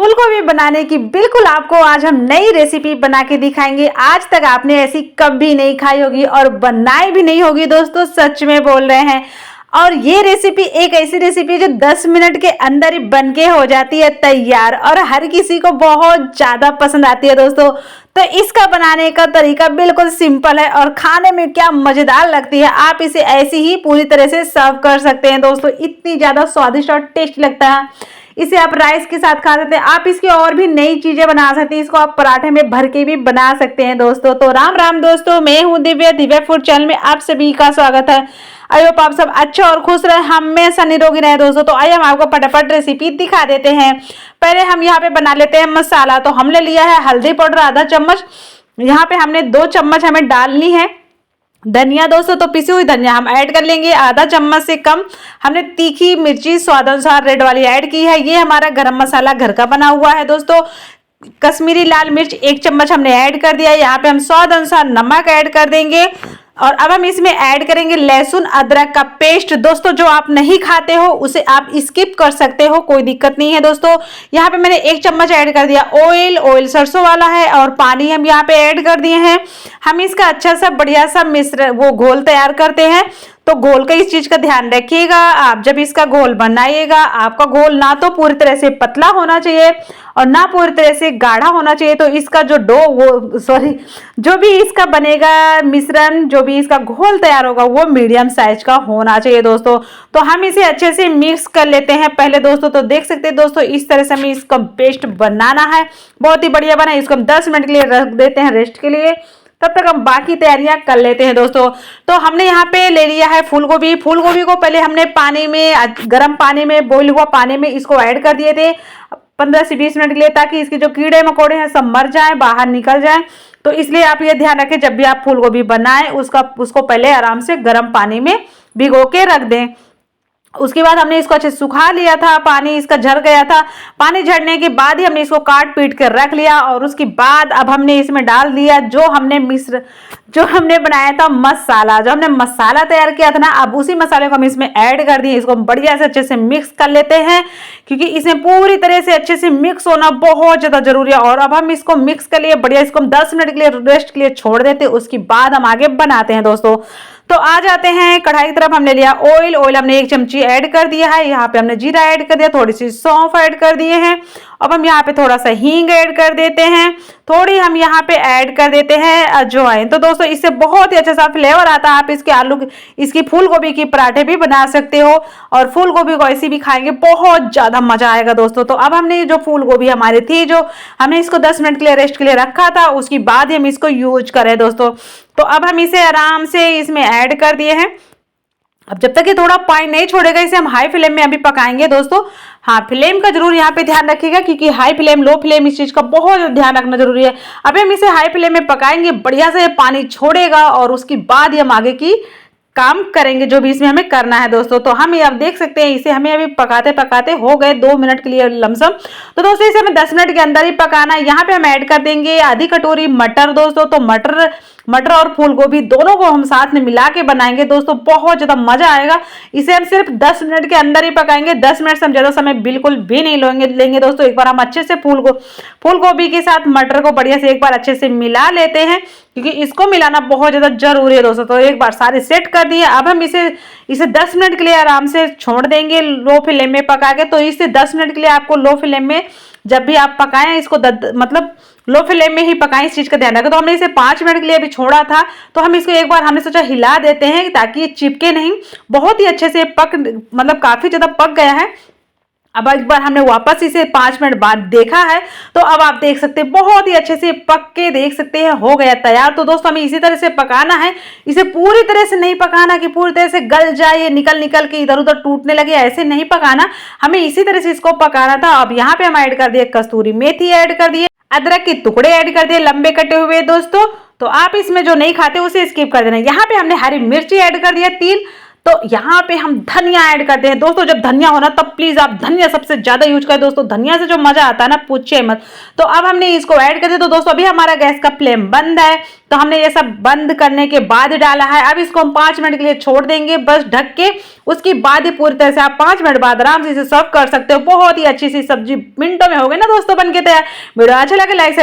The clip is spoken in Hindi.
फूल गोभी बनाने की बिल्कुल आपको आज हम नई रेसिपी बना के दिखाएंगे। आज तक आपने ऐसी कभी नहीं खाई होगी और बनाई भी नहीं होगी दोस्तों, सच में बोल रहे हैं। और ये रेसिपी एक ऐसी रेसिपी है जो 10 मिनट के अंदर ही बन के हो जाती है तैयार और हर किसी को बहुत ज्यादा पसंद आती है दोस्तों। तो इसका बनाने का तरीका बिल्कुल सिंपल है और खाने में क्या मजेदार लगती है। आप इसे ऐसे ही पूरी तरह से सर्व कर सकते हैं दोस्तों, इतनी ज्यादा स्वादिष्ट और टेस्टी लगता है। इसे आप राइस के साथ खा सकते हैं, आप इसकी और भी नई चीजें बना सकते हैं। इसको आप पराठे में भर के भी बना सकते हैं दोस्तों। तो राम राम दोस्तों, मैं हूं दिव्या, दिव्या फूड चैनल में आप सभी का स्वागत है। आई होप आप सब अच्छे और खुश रहे, हमेशा निरोगी रहे दोस्तों। तो आइए हम आपको फटाफट रेसिपी दिखा देते हैं। पहले हम यहाँ पे बना लेते हैं मसाला। तो हमने लिया है हल्दी पाउडर आधा चम्मच, यहाँ पे हमने 2 चम्मच हमें डालनी है। धनिया दोस्तों, तो पिसी हुई धनिया हम ऐड कर लेंगे आधा चम्मच से कम। हमने तीखी मिर्ची स्वाद अनुसार रेड वाली ऐड की है। ये हमारा गरम मसाला घर का बना हुआ है दोस्तों। कश्मीरी लाल मिर्च 1 चम्मच हमने ऐड कर दिया है। यहाँ पे हम स्वाद अनुसार नमक ऐड कर देंगे और अब हम इसमें ऐड करेंगे लहसुन अदरक का पेस्ट। दोस्तों जो आप नहीं खाते हो उसे आप स्किप कर सकते हो, कोई दिक्कत नहीं है दोस्तों। यहाँ पे मैंने 1 चम्मच ऐड कर दिया ऑयल सरसों वाला है और पानी हम यहाँ पे ऐड कर दिए हैं। हम इसका अच्छा सा बढ़िया सा मिश्रण वो घोल तैयार करते हैं। तो घोल का इस चीज का ध्यान रखिएगा, आप जब इसका घोल बनाइएगा आपका घोल ना तो पूरी तरह से पतला होना चाहिए और ना पूरी तरह से गाढ़ा होना चाहिए। तो इसका जो जो भी इसका बनेगा मिश्रण, जो भी इसका घोल तैयार होगा वो मीडियम साइज का होना चाहिए दोस्तों। तो हम इसे अच्छे से मिक्स कर लेते हैं पहले दोस्तों। तो देख सकते हैं दोस्तों, इस तरह से हमें इसका पेस्ट बनाना है, बहुत ही बढ़िया बना है। इसको हम 10 मिनट के लिए रख देते हैं रेस्ट के लिए, तब तक हम बाकी तैयारियां कर लेते हैं दोस्तों। तो हमने यहाँ पे ले लिया है फूल गोभी। फूल गोभी को पहले हमने पानी में, गर्म पानी में, बॉइल हुआ पानी में इसको ऐड कर दिए थे 15 से 20 मिनट के लिए, ताकि इसके जो कीड़े मकोड़े हैं सब मर जाएं, बाहर निकल जाएं। तो इसलिए आप ये ध्यान रखें, जब भी आप फूल गोभी बनाएं उसको पहले आराम से गर्म पानी में भिगो के रख दें। उसके बाद हमने इसको अच्छे सुखा लिया था, पानी इसका झड़ गया था। पानी झड़ने के बाद ही हमने इसको काट पीट कर रख लिया और उसके बाद अब हमने इसमें डाल दिया जो हमने बनाया था मसाला, जो हमने मसाला तैयार किया था ना, अब उसी मसाले को हम इसमें ऐड कर दिए। इसको हम बढ़िया से अच्छे से मिक्स कर लेते हैं, क्योंकि इसमें पूरी तरह से अच्छे से मिक्स होना बहुत ज्यादा जरूरी है। और अब हम इसको मिक्स कर लिए बढ़िया, इसको हम 10 मिनट के लिए रेस्ट के लिए छोड़ देते हैं। उसके बाद हम आगे बनाते हैं दोस्तों। तो आ जाते हैं कढ़ाई की तरफ। हमने लिया ऑयल हमने 1 चमची ऐड कर दिया है। यहाँ पे हमने जीरा ऐड कर दिया, थोड़ी सी सौंफ ऐड कर दिए हैं। अब हम यहाँ पे थोड़ा सा हींग ऐड कर देते हैं, थोड़ी हम यहाँ पे ऐड कर देते हैं अजवाइन। तो दोस्तों इससे बहुत ही अच्छा सा फ्लेवर आता है। आप इसकी फूल गोभी की पराठे भी बना सकते हो और फूल गोभी को ऐसी भी खाएंगे, बहुत ज्यादा मजा आएगा दोस्तों। तो अब हमने जो फूल गोभी हमारी थी, जो हमने इसको 10 मिनट के लिए रेस्ट के लिए रखा था, उसके बाद ही हम इसको यूज करें दोस्तों। तो अब हम इसे आराम से इसमें ऐड कर दिए हैं। अब जब तक ये थोड़ा पानी नहीं छोड़ेगा, इसे हम हाई फ्लेम में अभी पकाएंगे दोस्तों। हाँ, फ्लेम का जरूर यहाँ पे ध्यान रखिएगा, क्योंकि हाई फ्लेम लो फ्लेम इस चीज का बहुत ध्यान रखना जरूरी है। अभी हम इसे हाई फ्लेम में पकाएंगे, बढ़िया से पानी छोड़ेगा और उसके बाद ही हम आगे की काम करेंगे जो भी इसमें हमें करना है दोस्तों। तो हम ये अब देख सकते हैं, इसे हमें अभी पकाते पकाते हो गए 2 मिनट के लिए लमसम। तो दोस्तों इसे हमें 10 मिनट के अंदर ही पकाना है। यहाँ पे हम ऐड कर देंगे आधी कटोरी मटर दोस्तों। तो मटर और फूल गोभी दोनों को हम साथ में मिला के बनाएंगे दोस्तों, बहुत ज्यादा मजा आएगा। इसे हम सिर्फ 10 मिनट के अंदर ही पकाएंगे, 10 मिनट से हम ज्यादा समय बिल्कुल भी नहीं लेंगे दोस्तों। एक बार हम अच्छे से फूल गोभी के साथ मटर को बढ़िया से एक बार अच्छे से मिला लेते हैं, क्योंकि इसको मिलाना बहुत ज्यादा जरूरी है दोस्तों। तो एक बार सारे सेट कर दिए। अब हम इसे 10 मिनट के लिए आराम से छोड़ देंगे लो फ्लेम में पका के। तो इसे 10 मिनट के लिए आपको लो फ्लेम में जब भी आप पकाएं, इसको मतलब लो फ्लेम में ही पकाएं, इस चीज का ध्यान रखें। तो हमने इसे 5 मिनट के लिए अभी छोड़ा था, तो हम इसको एक बार हमने सोचा हिला देते हैं ताकि ये चिपके नहीं। बहुत ही अच्छे से मतलब काफी ज्यादा पक गया है। अब एक बार हमने वापस इसे 5 मिनट बाद देखा है, तो अब आप देख सकते हैं बहुत ही अच्छे से पक के देख सकते हैं हो गया तैयार। तो दोस्तों हमें इसी तरह से पकाना है, इसे पूरी तरह से नहीं पकाना कि पूरी तरह से गल जाए, निकल के इधर उधर टूटने लगे, ऐसे नहीं पकाना, हमें इसी तरह से इसको पकाना था। अब यहाँ पे हम ऐड कर दिए कस्तूरी मेथी, ऐड कर दिए अदरक के टुकड़े, ऐड कर दिए लंबे कटे हुए दोस्तों। तो आप इसमें जो नहीं खाते उसे स्किप कर देना। यहाँ पे हमने हरी मिर्ची ऐड कर दिया 3। तो यहाँ पे हम धनिया ऐड करते हैं दोस्तों। जब धनिया हो ना तब प्लीज आप धनिया सबसे ज्यादा यूज करें दोस्तों, धनिया से जो मजा आता है ना पूछिए मत। तो अब हमने इसको ऐड कर दिया। तो दोस्तों अभी हमारा गैस का फ्लेम बंद है, तो हमने ये सब बंद करने के बाद डाला है। अब इसको हम 5 मिनट के लिए छोड़ देंगे बस ढक के। उसकी बाद ही पूरी तरह से आप 5 मिनट बाद आराम से इसे सर्व कर सकते हो। बहुत ही अच्छी सी सब्जी मिनटों में हो गई ना दोस्तों बन के तैयार। वीडियो अच्छा लगे लाइक